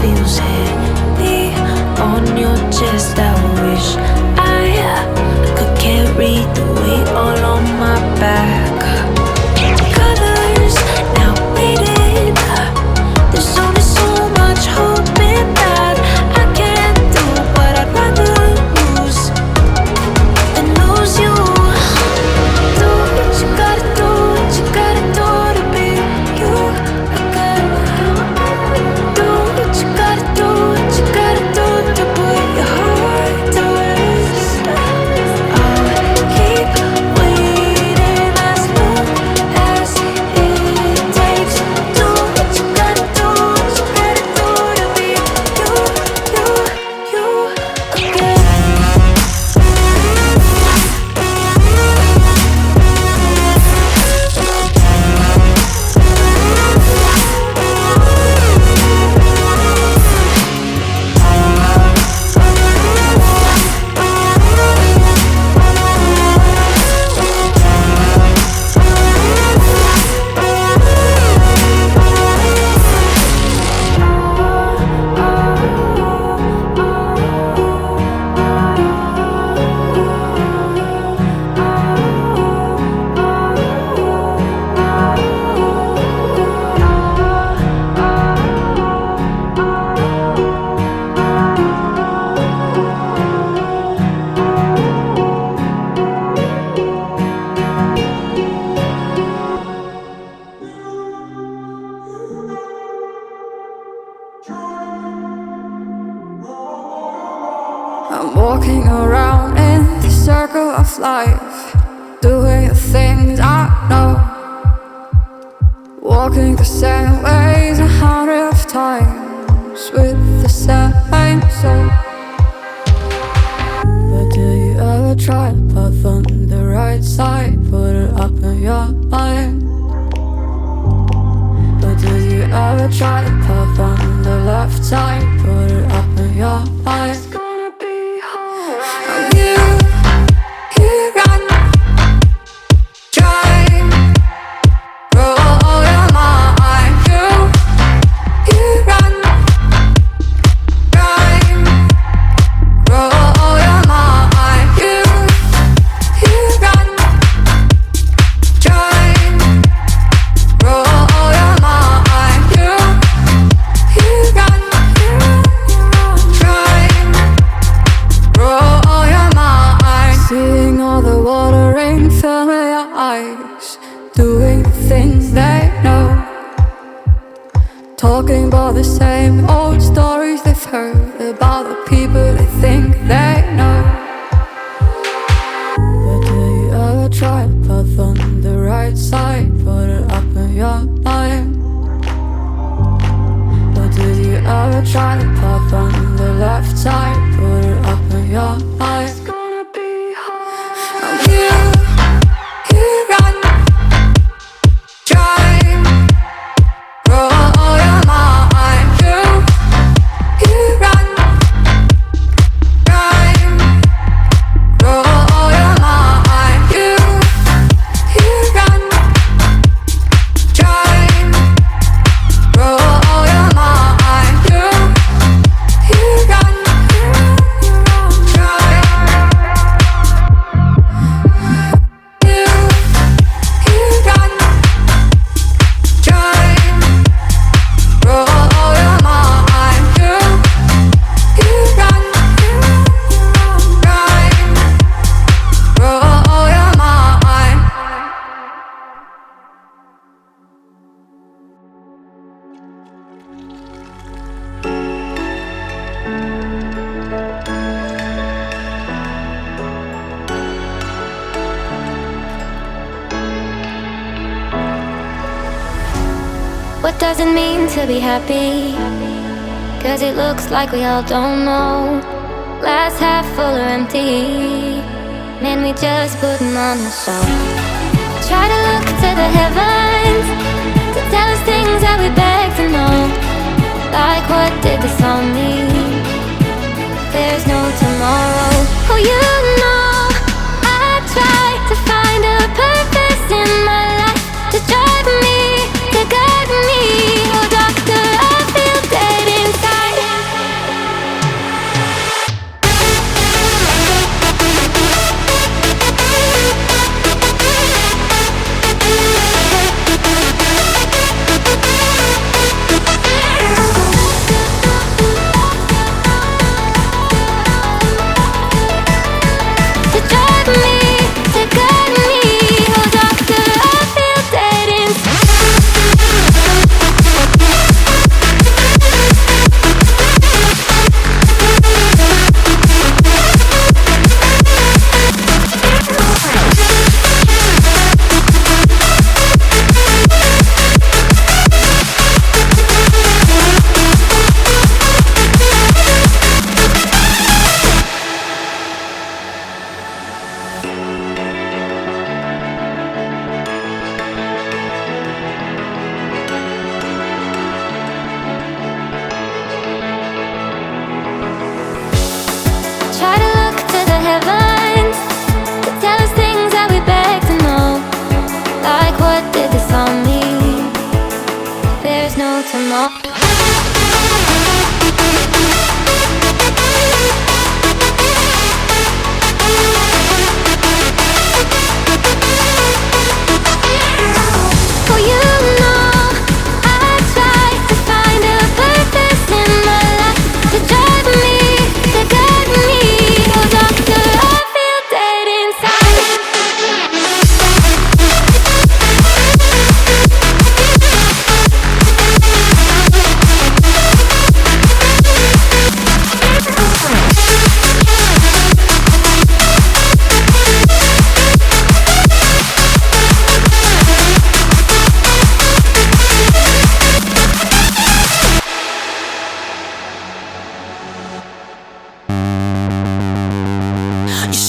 feels heavy on your chest. I wish I could carry the weight all on my back. Colors now faded. There's only so much hope in that. I can't do what I'd rather lose than lose you. Do what you gotta do, what you gotta do to be you again. Do what you gotta do, what you gotta do to put your heart to rest. I'll keep waiting as long as it takes. Do what you gotta do, what you gotta do to be you again. I'm walking around in the circle of life, doing the things I know, walking the same ways 100 times with the same soul. But do you ever try to path on the right side, put it up in your mind? But do you ever try to path on the left side, put it up in your mind? Doing things they know, talking about the same old stories they've heard about the people they think they know. But do you ever try to path on the right side, put it up in your mind? But do you ever try to path on the left side, put it up in your mind? It's gonna be hard. You run. What does it mean to be happy? 'Cause it looks like we all don't know. Glass half full or empty. Man, we just putting on a show. Try to look to the heavens to tell us things that we beg to know. Like what did the song mean? There's no tomorrow. Oh, you know I try to find a purpose in my life to drive me, to guide me. Oh, doctor, I feel dead inside.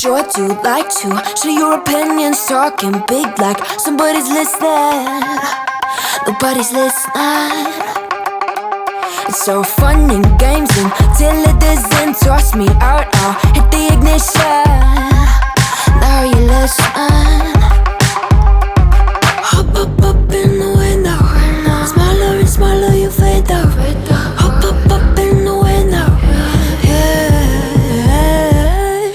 sure do like to share your opinions, talking big like somebody's listening. Nobody's listening. It's so fun and games until it doesn't. Toss me out, I'll hit the ignition. Now you listen. Hop up in the window. Smaller and smaller you fade out. Hop up in the window.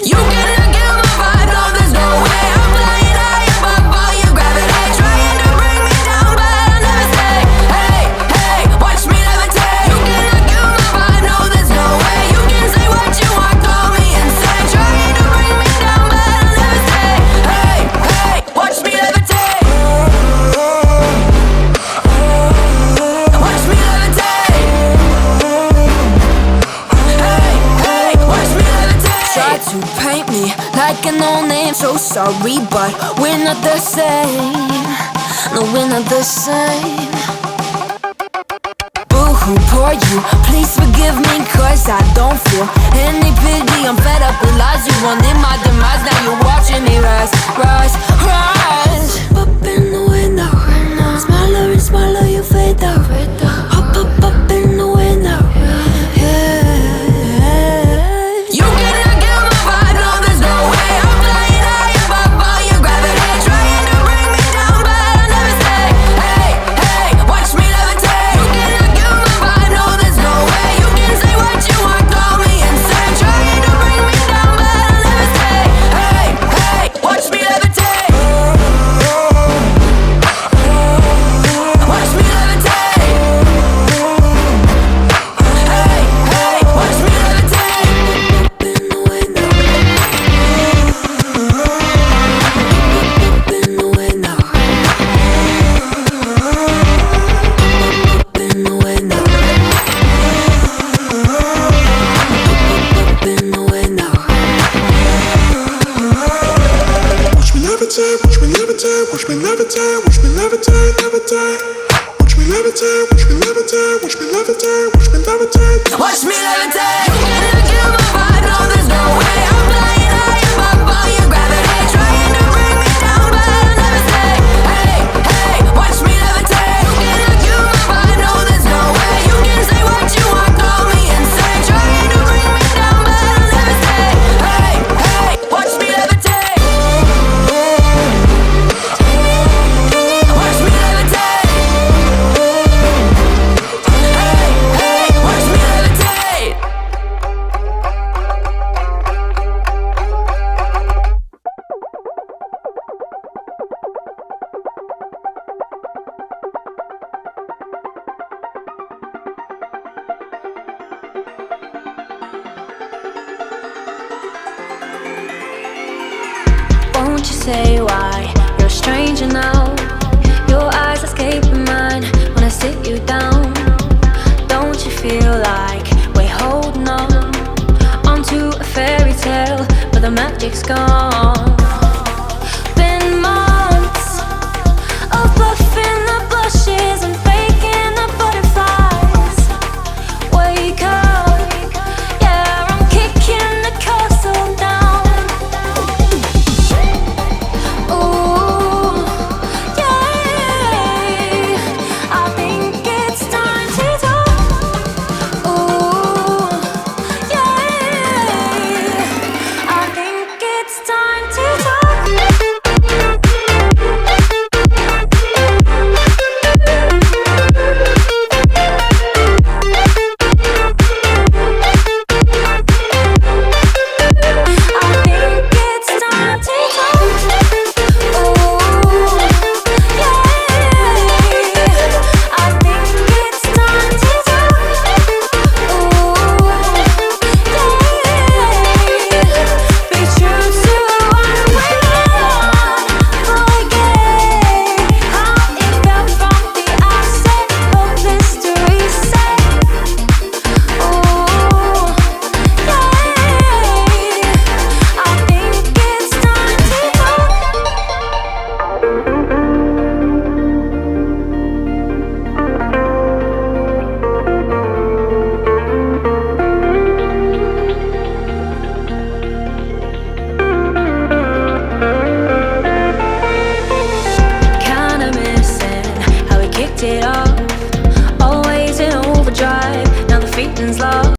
You cannot get my vibe, no there's no way. I'm flying high above all your gravity, trying to bring me down, but I'll never stay. Hey, hey, watch me levitate. You cannot get my vibe, no there's no way. You can say what you want, call me insane, trying to bring me down, but I'll never stay. Hey, hey, watch me levitate. Watch me levitate. Hey, hey, watch me levitate. Try to paint me like a no-name, so sorry, but we're not the same. No, we're not the same. Boo-hoo, poor you, please forgive me, cause I don't feel any pity. I'm fed up with lies, you wanted my demise. Now you're watching me rise, rise, rise. Up in the window. Smaller and smaller you fade out. Hop up in the window. You cannot get my vibe, no there's no way. I'm flying high above all your gravity, trying to bring me down, but I'll never stay. Hey, hey, watch me levitate. You cannot get my vibe, no there's no way. You can say what you want, call me insane, trying to bring me down, but I'll never stay. Hey, hey, watch me levitate. Watch me levitate. Hey, hey, watch me levitate. Up in the window. Up in the window. Up in the window. Up in the window. Watch me levitate, watch me levitate, watch me levitate, watch me levitate, levitate. Watch me levitate, watch me levitate, watch me levitate, watch me levitate. Watch me levitate. You cannot get my vibe, no there's no way. I'm flying high above all your gravity, trying to bring me down, but I'll never stay. Hey, hey, watch me levitate. You cannot get my vibe, no there's no way. You can say what you want, call me insane, trying to bring me down, but I'll never stay. Hey, hey, watch me levitate. Watch me levitate. Hey, hey, watch me levitate. Won't you say why you're a stranger now? Your eyes escaping mine when I sit you down. Don't you feel like we're holding on onto a fairy tale, but the magic's gone?